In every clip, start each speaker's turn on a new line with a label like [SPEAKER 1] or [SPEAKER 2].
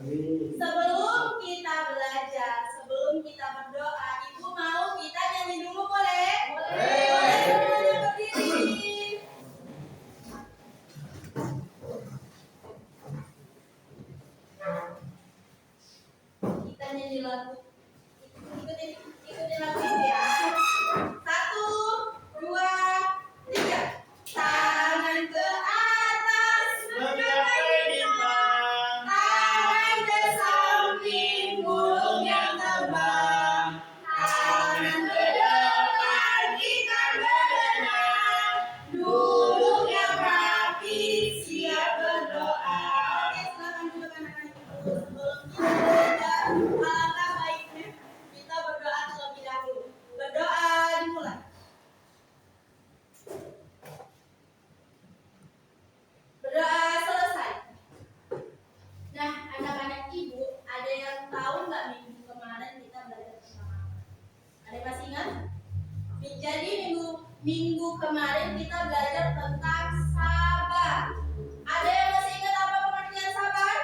[SPEAKER 1] Sebelum kita belajar, sebelum kita berdoa, Ibu mau kita nyanyi dulu boleh? Boleh semuanya berdiri. Kita nyanyi lagu. Ikutin lagu itu ya. 1, 2, 3. Tangan ke atas mencapai bintang, tangan ke samping burung yang terbang, tangan ke depan kita berenang, duduk yang rapi siap berdoa. Oke, silakan duduk anak-anak. Sebelum kita belajar, alangkah baiknya kita berdoa terlebih dahulu. Berdoa dimulai. Berdoa selesai. Nah, anak-anak Ibu, ada yang tahu nggak minggu kemarin kita belajar tentang apa? Ada yang masih ingat? Jadi minggu kemarin kita belajar tentang sabar. Ada yang masih ingat apa pengertian sabar?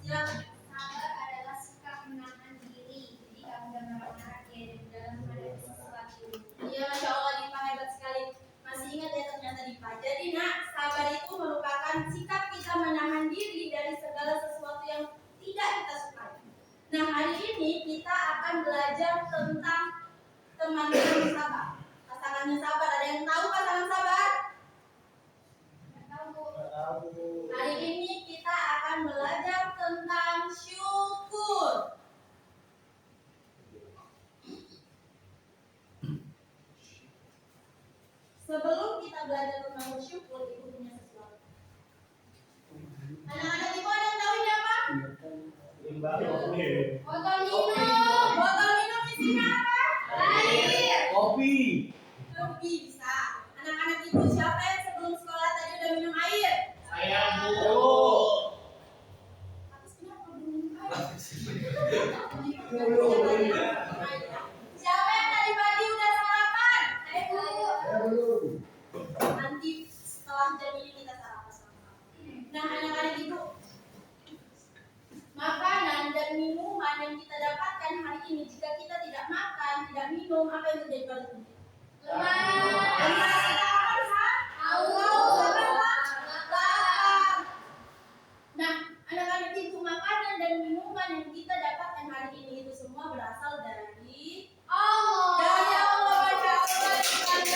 [SPEAKER 1] Silakan.
[SPEAKER 2] Sabar adalah sikap menahan diri. Jadi kamu udah marah-marah ya dalam menghadapi sesuatu.
[SPEAKER 1] Iya, Masya Allah, Dipa hebat sekali. Masih ingat ya ternyata Dipa. Jadi nak, sabar itu merupakan sikap kita menahan diri dari segala sesuatu yang tidak kita sukai. Nah, hari ini kita akan belajar tentang teman-teman sabar. Pasangannya sabar. Ada yang tahu pasangan sabar? Hari ini kita akan belajar tentang syukur. Sebelum kita belajar tentang bersyukur, Ibu punya sesuatu. Anak-anak Ibu ada yang tahu ini apa? Botol minum. Botol minum isinya apa? Air.
[SPEAKER 3] Kopi.
[SPEAKER 1] Kopi bisa. Anak-anak Ibu siapa yang sebelum sekolah tadi udah minum air?
[SPEAKER 3] Saya Bu.
[SPEAKER 1] Habis kenapa belum minum air? Siapa yang tadi pagi udah sarapan? Saya belum. Nanti setelah jam ini kita sarapan sama. Nah, anak-anak Ibu, makanan dan minuman yang kita dapatkan hari ini, jika kita tidak makan, tidak minum, apa yang terjadi pada tubuh? Nah, anak-anak Ibu, makanan dan minuman yang kita dapatkan hari ini itu semua berasal dari Allah. Dari Allah, Masya Allah. Dari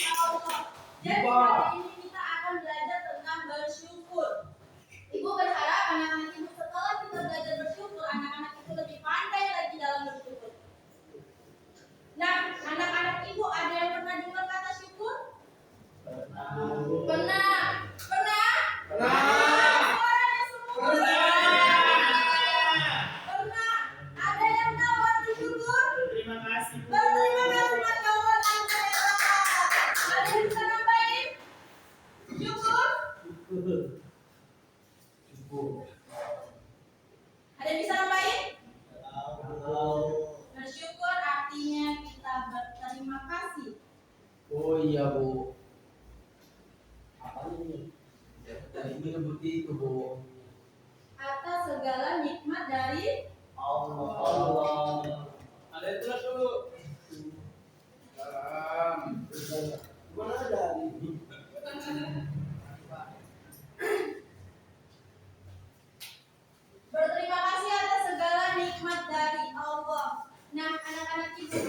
[SPEAKER 1] Allah. Jadi hari ini kita akan belajar tentang bersyukur. Ibu berharap anak-anak Ibu setelah kita belajar bersyukur, anak-anak Ibu lebih pandai lagi dalam bersyukur. Nah, anak-anak Ibu ada yang pernah dengar kata syukur? Pernah. Pernah? Suaranya semua. Pernah. Ada yang tahu arti syukur?
[SPEAKER 3] Terima kasih.
[SPEAKER 1] Berterima kasih Masya Allah. Ada yang bisa nambahin? Syukur? Ada yang bisa nambahin? Bersyukur artinya kita berterima kasih.
[SPEAKER 3] Oh iya Bu. Apa ini? Tadi ini seperti itu Bu.
[SPEAKER 1] Atas segala nikmat dari
[SPEAKER 3] Allah. Ada yang terus dulu. Mana ada ini?
[SPEAKER 1] berterima kasih atas segala nikmat dari Allah. Nah, anak-anak Ibu,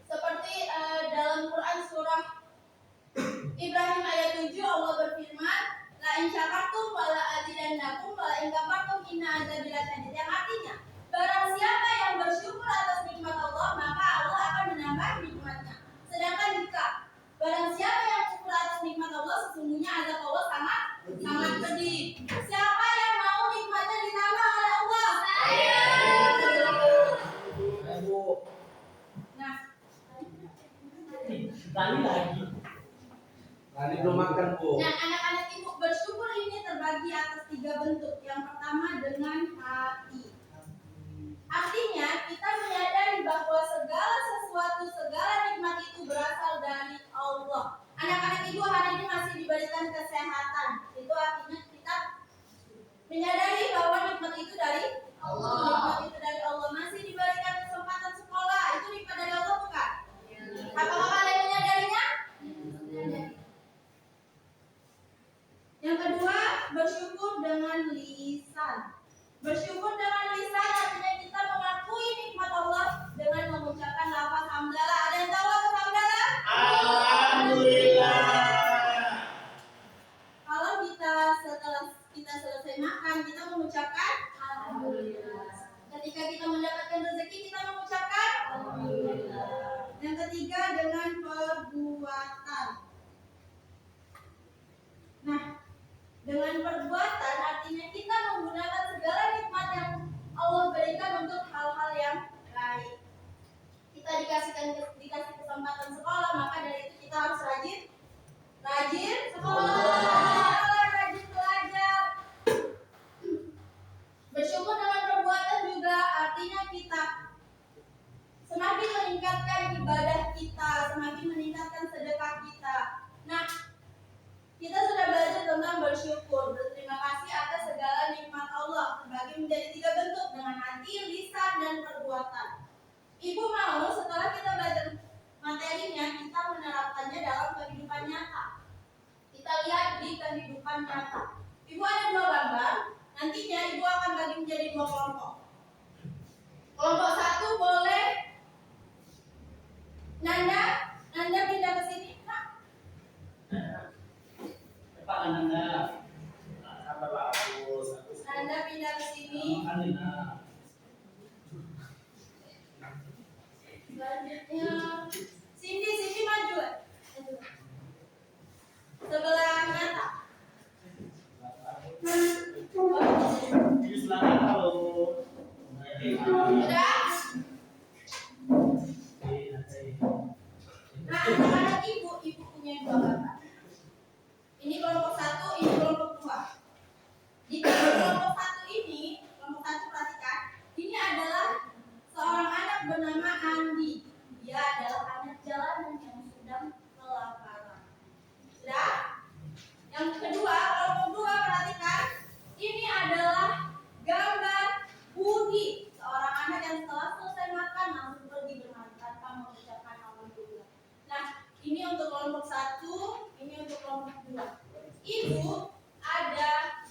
[SPEAKER 1] seperti dalam Quran surah Ibrahim ayat 7 Allah berfirman, la in syakartum wa la azidannakum wa la in kafartum inna adzabi lasyadid. Yang artinya, barang siapa yang bersyukur atas nikmat Allah, maka Allah akan menambah nikmatnya. Sedangkan jika barang siapa yang kufur atas nikmat Allah, sesungguhnya azab Allah sangat pedih. Siapa yang mau nikmatnya ditambah oleh Allah? Saya.
[SPEAKER 3] Bu.
[SPEAKER 1] Nah,
[SPEAKER 3] Sekali lagi. Tadi belum makan Bu.
[SPEAKER 1] Nah, anak-anak Ibu, bersyukur ini terbagi atas 3 bentuk. Yang pertama dengan hati. Artinya kita menyadari bahwa segala sesuatu, segala nikmat itu berasal dari Allah. Anak-anak Ibu hari ini masih diberikan kesehatan. Itu artinya kita dengan lisan. Bersyukur dengan lisan artinya kita mengakui nikmat Allah dengan mengucapkan lafaz hamdalah. Ada yang tahu lafaz hamdalah?
[SPEAKER 3] Alhamdulillah.
[SPEAKER 1] Kalau setelah kita selesai makan, kita mengucapkan alhamdulillah. Ketika kita mendapatkan rezeki, kita mengucapkan alhamdulillah. Yang ketiga dengan perbuatan. Nah, dengan perbuatan artinya kita menggunakan segala nikmat yang Allah berikan untuk hal-hal yang baik. Kita dikasih kesempatan sekolah, maka dari itu kita harus rajin sekolah, rajin belajar. Bersyukur dengan perbuatan juga artinya kita semakin meningkatkan ibadah kita, semakin meningkatkan sedekah kita. Nah, kita sudah belajar tentang bersyukur, berterima kasih atas segala nikmat Allah, terbagi menjadi 3 bentuk dengan hati, lisan, dan perbuatan. Ibu mau setelah kita belajar materinya, kita menerapkannya dalam kehidupan nyata. Kita lihat di kehidupan nyata. Ibu ada 2 gambar, nantinya ibu akan bagi menjadi 2 kelompok. Kelompok 1 boleh Nanda pindah ke sini.
[SPEAKER 3] Pak Nanda. Sabar bagus.
[SPEAKER 1] Nanda pindah ke sini. Selanjutnya Cindy maju. Sebelah nyata.
[SPEAKER 3] Di sebelah halo.
[SPEAKER 1] Sudah? Nah, anak-anak ibu punya 2 gambar. Ini kelompok 1, ini kelompok 2. Di kelompok 1 ini, kelompok 1 perhatikan, ini adalah seorang anak bernama Andi. Dia adalah anak jalanan yang sedang kelaparan. Sudah? Yang kedua, kelompok 2 perhatikan, ini adalah gambar Budi, seorang anak yang setelah selesai makan langsung pergi bermain tanpa mengucapkan alhamdulillah. Nah, ini untuk kelompok 1, ini untuk kelompok 2. Ibu ada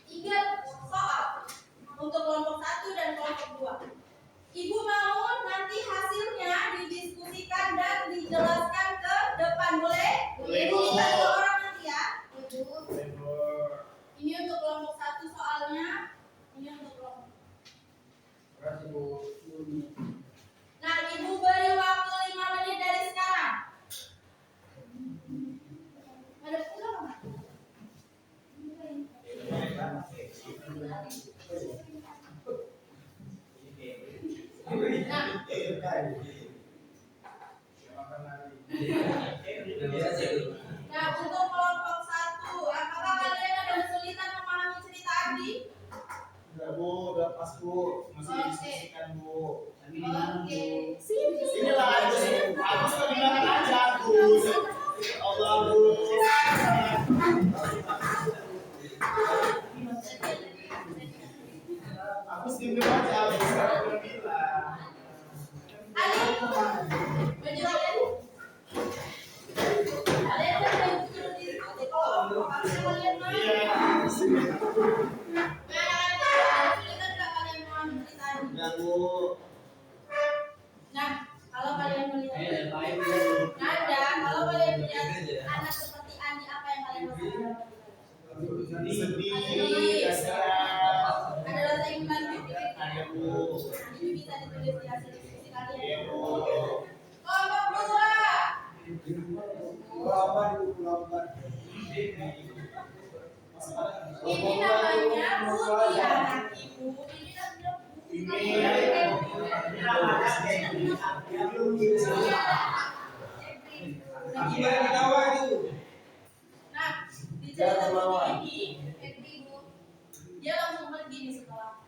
[SPEAKER 1] 3 soal untuk kelompok 1 dan kelompok 2. Ibu mau nanti hasilnya didiskusikan dan dijelaskan ke depan, boleh? Ibu minta 2 orang nanti ya. Ini untuk kelompok 1 soalnya, ini untuk kelompok. Nah, ibu beri waktu 5 menit dari sekarang. Ada pulang nggak? Nah, untuk kelompok 1, apakah kalian ada kesulitan memahami cerita Adi?
[SPEAKER 3] Enggak Bu, udah pas Bu, masih diskusikan Bu.
[SPEAKER 1] Oke, sini.
[SPEAKER 3] Sini lah aja sini. Agus ke belakang aja Agus. Allah Agus. Agus di belakang aja Agus. Saya bilang.
[SPEAKER 1] Ali, menjawab. Kalian kan yang duduk di situ, kalau kalian mau.
[SPEAKER 3] Iya. Enggak Bu.
[SPEAKER 1] Nah, kalau kalian melihat kalau kalian melihat anak seperti Andi, apa yang kalian rasakan?
[SPEAKER 3] Sedih, kasihan.
[SPEAKER 1] Ada rasa ingin lanjut?
[SPEAKER 3] Ada Bu.
[SPEAKER 1] Ini bisa ditulis di hasil diskusi kalian.
[SPEAKER 3] Iya Bu.
[SPEAKER 1] Kelompok 2. Ini namanya Budi anak ibu. Ini Nah, di cerita ini, dia langsung pergi nih setelah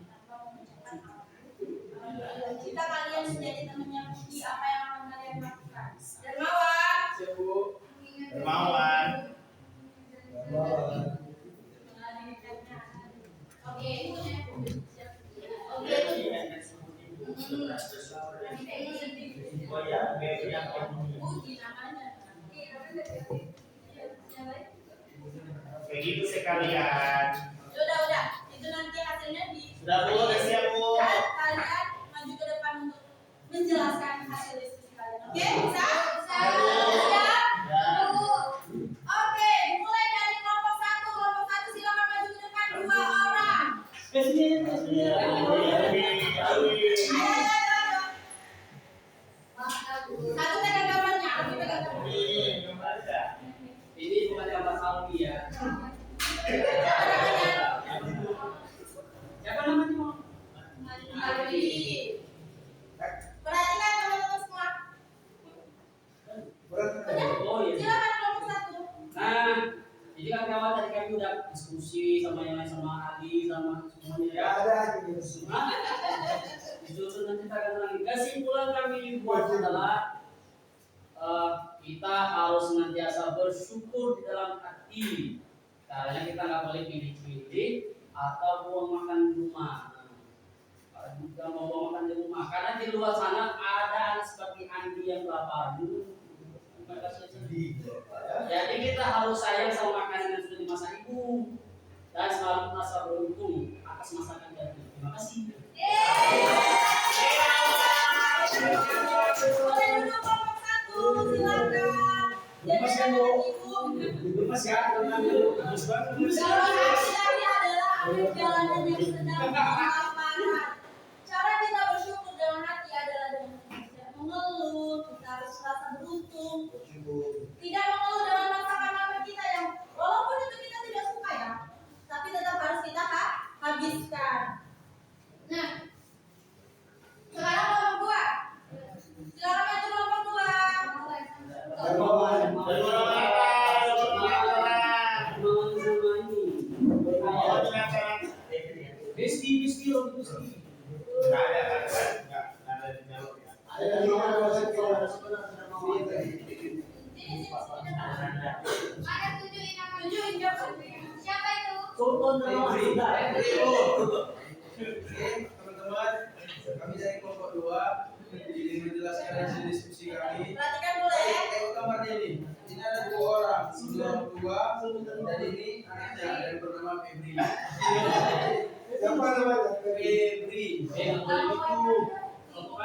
[SPEAKER 1] tanpa mengucapkan alhamdulillah. Jika kalian menjadi temannya Budi, apa yang akan kalian lakukan? Dermawan.
[SPEAKER 3] Dermawan.
[SPEAKER 1] Oke.
[SPEAKER 3] Oh ya, yang
[SPEAKER 1] Budi namanya.
[SPEAKER 3] begitu sekalian.
[SPEAKER 4] Sudah Bu, udah siap Bu.
[SPEAKER 1] Dan kalian maju ke depan untuk menjelaskan hasil diskusi kalian. Oke, bisa? Siap? Oke, mulai dari kelompok satu. Kelompok satu silakan maju ke depan 2 orang. Ayo, ayo, ayo. Satu pegang gambarnya, Alfi pegang gambarnya.
[SPEAKER 3] Ini bukan gambar Alfi ya. Siapa namanya?
[SPEAKER 1] Alfi. Perhatikan teman-teman semua.
[SPEAKER 3] Oh iya.
[SPEAKER 1] Silakan kelompok satu.
[SPEAKER 3] Nah, jadi kan kawan tadi kami udah diskusi sama yang lain, sama Adi, sama semuanya ya. Hah? Disusun nanti kita akan lagi. Kesimpulan kami buat adalah kita harus senantiasa bersyukur di dalam hati. Caranya kita nggak boleh pilih-pilih atau buang makan di rumah. Jika mau buang makan di rumah, karena di luar sana ada anak seperti Andi yang lapar. Jadi kita harus sayang sama makanan yang sudah dimasak ibu dan selalu merasa beruntung atas masakan dari. Terima kasih.
[SPEAKER 1] Boleh duduk kelompok satu, silakan. Jadi ibu. Kalau laki-laki adalah akhir jalanan yang sedang kelaparan. Cara kita bersyukur dalam hati adalah dengan tidak mengeluh. Kita harus merasa beruntung. Tidak mengeluh dengan masakan makan kita yang walaupun itu kita tidak suka ya, tapi tetap harus kita habiskan. Nah, sekarang kelompok 2. Silakan maju kelompok 2.
[SPEAKER 2] Ada tunjukin jawabannya. Siapa itu?
[SPEAKER 5] Teman-teman, kami dari kelompok 2 ingin menjelaskan hasil diskusi kami.
[SPEAKER 1] Perhatikan dulu ya.
[SPEAKER 5] Tengok gambarnya ini. Ini ada 2 orang, dan ini anaknya yang bernama Febri. Siapa namanya? Febri.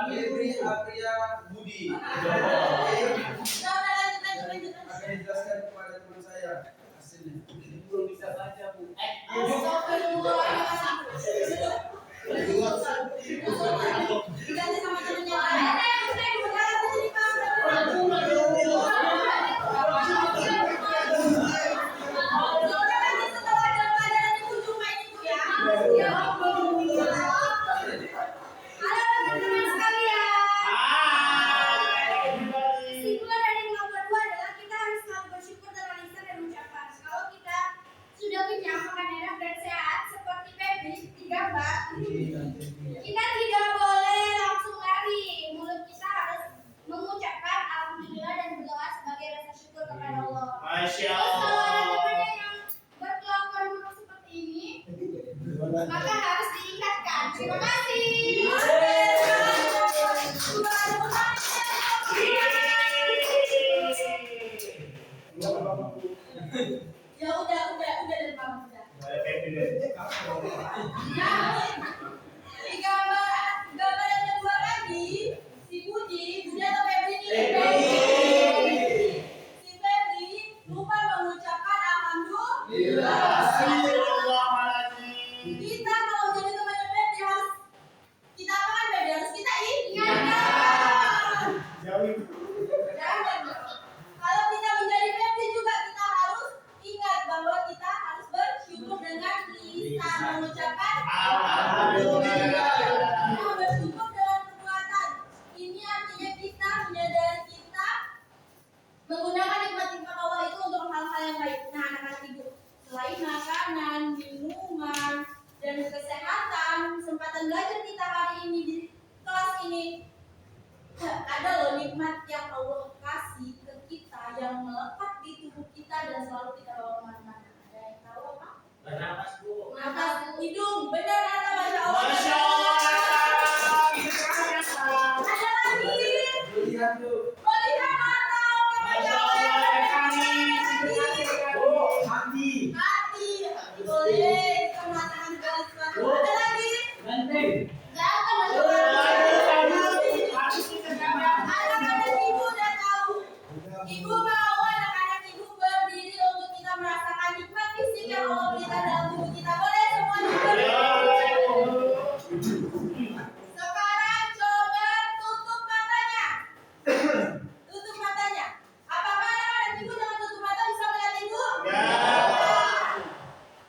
[SPEAKER 5] Febri Apria Budi.
[SPEAKER 1] Lanjut.
[SPEAKER 5] Akan dijelaskan kepada teman saya hasilnya.
[SPEAKER 3] Belum bisa baca bu.
[SPEAKER 1] Diganti sama temennya lain.
[SPEAKER 2] Kesimpulan dari kelompok 2 adalah kita harus selalu bersyukur dalam lisan dan ucapan. Kalau kita sudah kenyang, makan enak dan sehat seperti Febri di gambar, kita tidak boleh langsung lari. Mulut kita harus mengucapkan alhamdulillah dan berdoa sebagai rasa syukur kepada Allah.
[SPEAKER 4] Masya
[SPEAKER 2] Terus kalau ada
[SPEAKER 4] Allah.
[SPEAKER 2] temannya yang berkelakuan buruk seperti ini, maka harus diingatkan. Terima kasih.
[SPEAKER 1] Ya udah dari mama udah. Di gambar yang kedua tadi, si Budi atau Febri nih? Si Febri lupa mengucapkan alhamdulillah. Kita kalau jadi temannya Febri harus kita apakan Febri? Harus kita ingatkan. Jangan. Kalau kita menjadi Febri juga kita harus ingat bahwa kita harus bersyukur dengan lisan, mengucapkan
[SPEAKER 4] Alhamdulillah.
[SPEAKER 1] Kita bersyukur dengan perbuatan. Ini artinya kita menyadari kita menggunakan nikmat-nikmat Allah itu untuk hal-hal yang baik. Nah, anak-anak ibu, selain makanan, minuman, dan kesehatan, kesempatan belajar kita hari ini di kelas ini ada loh nikmat yang Allah kasih ke kita yang melekat di tubuh kita dan selalu kita bawa kemana-mana. Ada yang tahu apa?
[SPEAKER 3] Bernapas bu.
[SPEAKER 1] Napas hidung, benar kata Masya Allah.
[SPEAKER 4] Masya Allah.
[SPEAKER 1] Ada lagi.
[SPEAKER 5] Lihat tuh.
[SPEAKER 1] Melihat mata, oke Masya Allah.
[SPEAKER 5] Oh, hati.
[SPEAKER 1] Hati, boleh kita mengatakan segala sesuatu. Ada lagi. Jangan anak-anak ibu udah tahu. Ibu mau anak-anak ibu berdiri untuk kita merasakan nikmat fisik yang Allah berikan dalam tubuh kita. Boleh semuanya berdiri. Sekarang coba tutup matanya. Tutup matanya. Apakah anak-anak ibu dengan tutup mata bisa melihat ibu?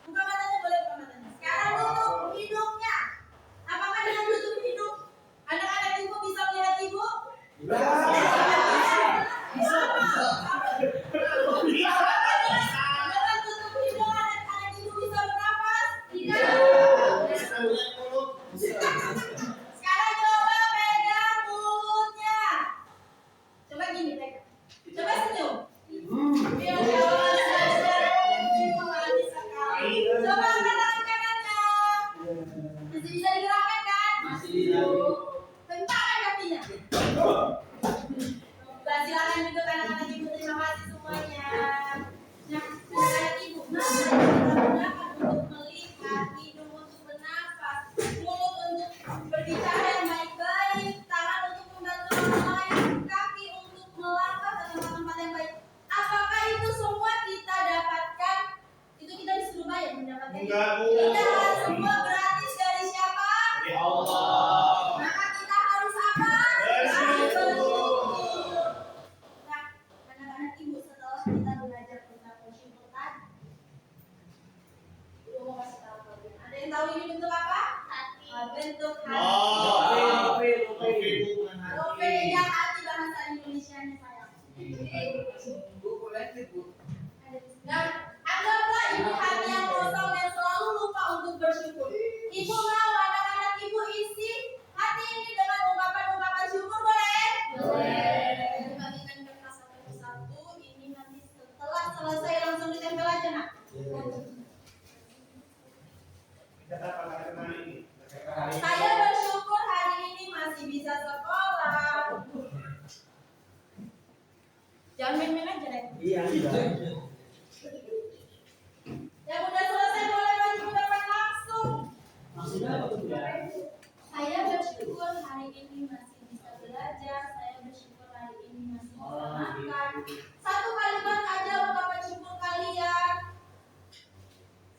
[SPEAKER 1] Buka matanya, boleh buka matanya. Sekarang tutup hidungnya. Apakah dengan tutup hidung anak-anak ibu bisa melihat ibu? Dengan tutup hidung anak-anak ibu bisa bernafas? Sekarang coba pegang mulutnya. Coba gini pegang. Coba senyum. Ya Allah, manis sekali. Coba angkat tangan kanannya. Masih bisa digerakkan kan? Bentangkan kakinya. Silakan duduk anak-anak ibu. Terima kasih semuanya. Nah, anak-anak ibu, mata kita gunakan untuk melihat, hidung untuk bernafas, mulut untuk berbicara yang baik-baik, tangan untuk membantu orang lain, kaki untuk melangkah ke tempat-tempat yang baik. Apakah itu semua kita dapatkan? Itu kita disuruh bayar mendapatkan itu? Tidak, semua gratis dari siapa? Maka kita harus apa? Bersyukur. Nah, anak-anak ibu, setelah kita belajar tentang bersyukur tadi, ibu mau kasih tahu kalian. Ada yang tahu ini bentuk apa? Bentuk hati. Oke, ya hati bahasa Indonesianya sayang. Nah, anggaplah ini hati yang kosong yang selalu lupa untuk bersyukur. Ibu mau anak-anak ibu isi hati ini dengan ungkapan-ungkapan syukur, boleh? Boleh. Bagikan kertas satu persatu. Ini nanti setelah selesai langsung ditempel aja, nak. Saya bersyukur hari ini masih bisa sekolah. Jangan main-main aja, Nek. Yang udah selesai boleh maju ke depan langsung. Saya bersyukur hari ini masih bisa belajar. Saya bersyukur hari ini masih bisa makan. Satu kalimat aja ungkapan syukur kalian.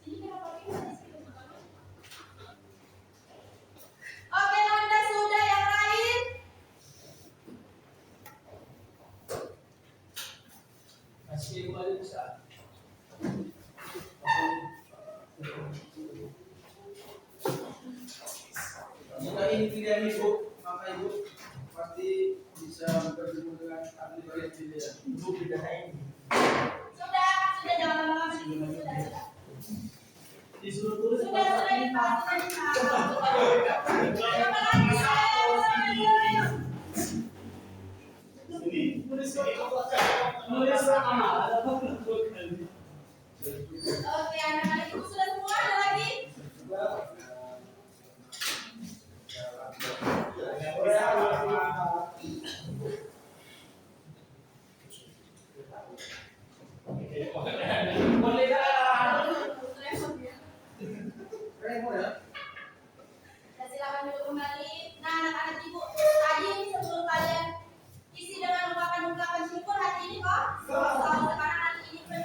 [SPEAKER 1] Sini kenapa pindah di situ? Oke, Nanda sudah, yang lain?
[SPEAKER 3] Kasih kembali bisa.
[SPEAKER 5] Jika ini pilihan ibu, maka ibu pasti bisa bertemu dengan ahli baik pilihan. Ibu tidak ini.
[SPEAKER 1] Sudah jangan lama-lama di sini. Sudah.
[SPEAKER 3] Disuruh tulis
[SPEAKER 1] Sudah dipasang. Coba lagi saya.
[SPEAKER 3] nulis sama.
[SPEAKER 1] Oke, anak-anak ibu sudah semua, ada lagi? Nah, silakan duduk kembali. Nah, anak-anak ibu, tadi ini sebelum kalian isi dengan ungkapan-ungkapan syukur, hati ini kok kosong. Sekarang hati ini penuh.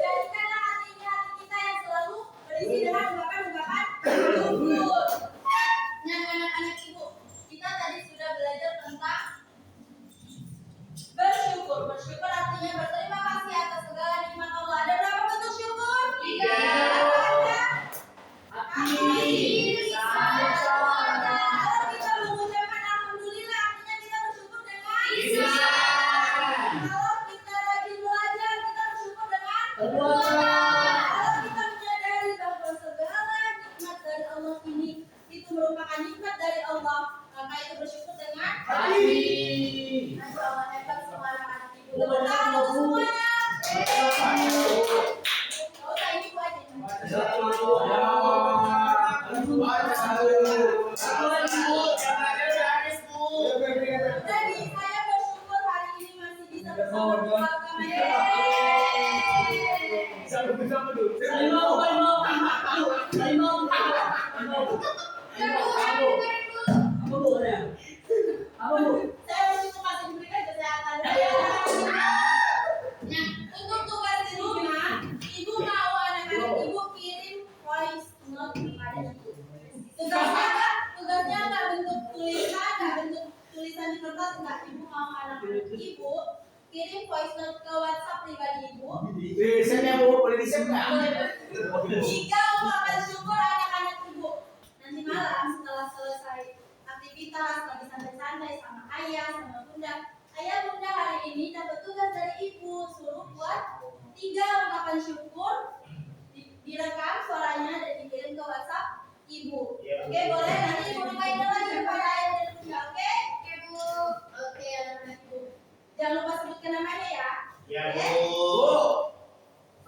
[SPEAKER 1] Jadikanlah hati ini hati kita yang selalu berisi dengan ungkapan-ungkapan syukur. Nah, anak-anak ibu, kita tadi sudah belajar tentang bersyukur. Bersyukur artinya berterima kasih atas segala nikmat Allah. Ada berapa bentuk syukur? 3. Kalau kita mengucapkan alhamdulillah, artinya kita bersyukur dengan Kalau kita rajin belajar, kita bersyukur dengan Kalau kita menyadari bahwa segala nikmat dari Allah ini itu merupakan nikmat dari Allah, maka itu bersyukur dengan Masya Allah, hebat semua anak-anak ibu. Tepuk tangan untuk semuanya. Oh, saya ibu aja. Jadi saya bersyukur hari ini masih bisa bersama keluarga.
[SPEAKER 5] Sama dulu.
[SPEAKER 3] Harimau. Apa bu? Apa bu?
[SPEAKER 1] Saya masih memberikan kesehatan. Nah, untuk tugas di rumah, ibu mau anak-anak ibu kirim voice note kepada ibu. Tugasnya nggak bentuk tulisan, nggak bentuk tulisan di kertas, nggak. Ibu mau anak-anak ibu kirim voice note ke WhatsApp pribadi ibu.
[SPEAKER 5] Biasanya mau boleh di-save nggak?
[SPEAKER 1] Jika ungkapan syukur anak-anak ibu nanti malam setelah selesai aktivitas lagi santai-santai sama ayah sama bunda. Ayah bunda hari ini dapat tugas dari ibu, suruh buat 3 ungkapan syukur, direkam suaranya dan dikirim ke WhatsApp ibu. Oke, boleh nanti ibu reminder lagi kepada ayah dan bunda. Oke? Oke bu. Oke anak-anak ibu. Jangan lupa sebutkan namanya ya.
[SPEAKER 4] Ya,
[SPEAKER 1] Oke?
[SPEAKER 4] Bu.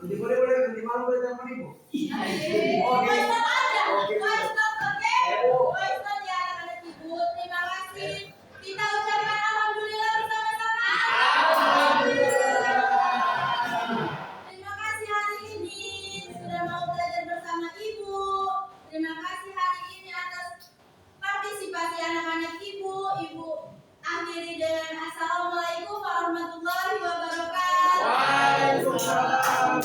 [SPEAKER 5] Nanti nanti malam boleh telepon ibu.
[SPEAKER 1] Voice note ada.
[SPEAKER 5] Oke.
[SPEAKER 1] Voice note, oke?
[SPEAKER 5] Bu.
[SPEAKER 1] Voice note ya anak-anak ibu. Terima kasih. Kita ucapkan alhamdulillah bersama-sama. Terima kasih hari ini sudah mau belajar bersama ibu. Terima kasih hari ini atas partisipasi anak-anak ibu. Ibu akhiri dengan assalamualaikum warahmatullahi wabarakatuh.
[SPEAKER 5] Waalaikumsalam.